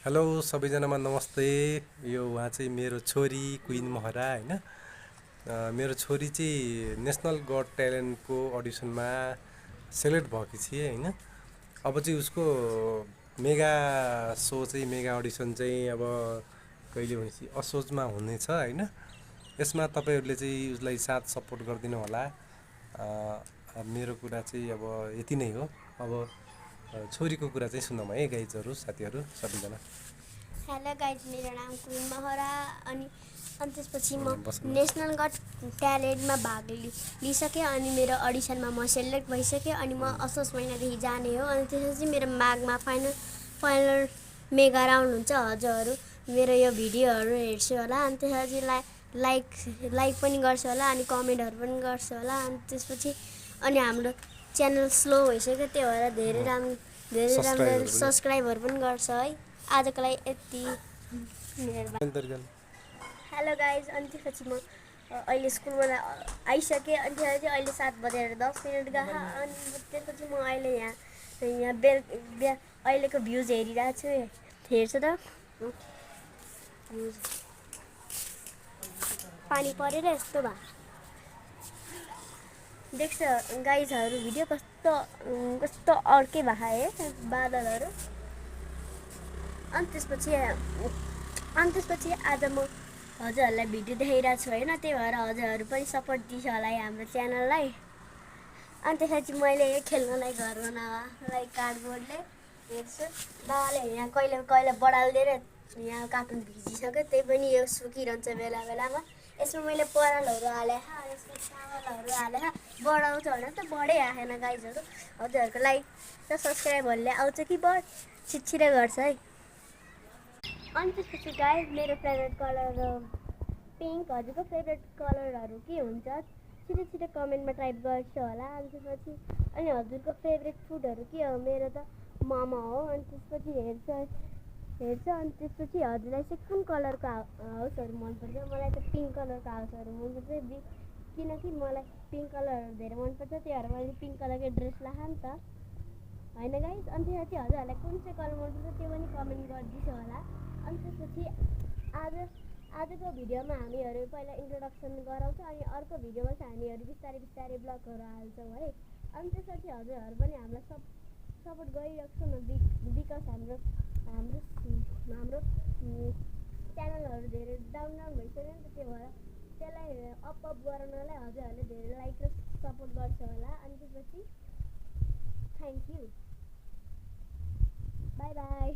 Hello सबैजनामा नमस्ते। यो उहाँ चाहिँ मेरो छोरी क्विन महरा हैन। मेरो छोरी चाहिँ नेसनल गट ट्यालेन्टको अडिसनमा सेलेक्ट भएकी थिए हैन। अब चाहिँ उसको मेगा सो चाहिँ मेगा अडिसन चाहिँ अब कहिले भनेपछि असोजमा हुनेछ हैन। यसमा तपाईहरुले चाहिँ उसलाई साथ सपोर्ट गरिदिनु होला। मेरो कुरा चाहिँ अब यति नै हो। अब छोरीको कुरा चाहिँ सुनौँ है गाइजहरु साथीहरु सबैजना। हेलो गाइज, मेरो नाम क्विन महरा अनि त्यसपछि म बस्नु। नेसनल गट ट्यालेन्टमा भाग लिइसकेँ अनि मेरो अडिसनमा म सेलेक्ट भइसकेँ अनि म असोज महिनादेखि जाने हो। अनि त्यसपछि मेरो माघमा फाइनल मेगा राउन्ड हुन्छ। हजुरहरू मेरो यो भिडियोहरू हेर्छु होला अनि त्यसपछि लाइक पनि गर्छु होला अनि कमेन्टहरू पनि गर्छु होला। अनि त्यसपछि अनि हाम्रो च्यानल स्लो भइसक्यो, त्यही भएर धेरै राम्रो सब्सक्राइबहरू पनि गर्छ है। आजको लागि यति। हेलो गाइज, अनि त्यसपछि म अहिले स्कुलबाट आइसकेँ। अनि त्यसपछि अहिले 7:10 गयो अनि त्यसपछि म अहिले यहाँ अहिलेको भ्युज हेरिरहेको छु। हेर्छु त पानी परेर यस्तो भयो देख्छ गाइजहरू। भिडियो कस्तो अर्कै भयो है बादलहरू। अनि त्यसपछि आज म हजुरहरूलाई भिडियो देखाइरहेको छु होइन। त्यही भएर हजुरहरू पनि सपोर्ट दिन्छ होला है हाम्रो च्यानललाई। अनि त्यसपछि मैले खेल्नलाई घर बनाएर कार्डबोर्डले हेर्छु। बाबाले यहाँ कहिले बढालिदिएर यहाँ कार्टुन भिजिसक्यो, त्यही पनि यो सुकिरहन्छ बेला बेलामा। यसमा मैले परालहरू हालेँ, यसमा चामलहरू हालेँ। बढाउँछ भने त बढै आएन गाइजहरू। हजुरहरूको लाइक र सब्सक्राइबहरूले आउँछ कि छिटछिटै गर्छ है। अनि त्यसपछि गाइज मेरो फेभरेट कलर पिङ्क। हजुरको फेभरेट कलरहरू के हुन्छ छिटो कमेन्टमा टाइप गर्छु होला। अनि त्यसपछि अनि हजुरको फेभरेट फुडहरू के हो? मेरो त मोमो हो। अनि त्यसपछि हेर्छ अनि त्यसपछि हजुरलाई चाहिँ कुन कलरको हाउसहरू मनपर्छ? मलाई त पिङ्क कलरको हाउसहरू मनपर्छ किनकि मलाई पिङ्क कलरहरू धेरै मनपर्छ। त्यही भएर मैले पिङ्क कलरको ड्रेस लगाएँ नि त होइन गाइज। अनि त्यसपछि हजुरहरूलाई कुन चाहिँ कलर मनपर्छ त्यो पनि कमेन्ट गरिदिन्छु होला। अनि त्यसपछि आजको भिडियोमा हामीहरू पहिला इन्ट्रोडक्सन गराउँछौँ अनि अर्को भिडियोमा चाहिँ हामीहरू बिस्तारै ब्लगहरू हाल्छौँ है। अनि त्यसपछि हजुरहरू पनि हामीलाई सपोर्ट गरिराख्छौँ न, बिकज हाम्रो च्यानलहरू धेरै डाउन भइसक्यो नि त। त्यही भएर त्यसलाई अप गराउनलाई हजुरहरूले धेरै लाइक र सपोर्ट गर्छ होला। अनि त्यसपछि थ्याङ्क यू, बाई बाई।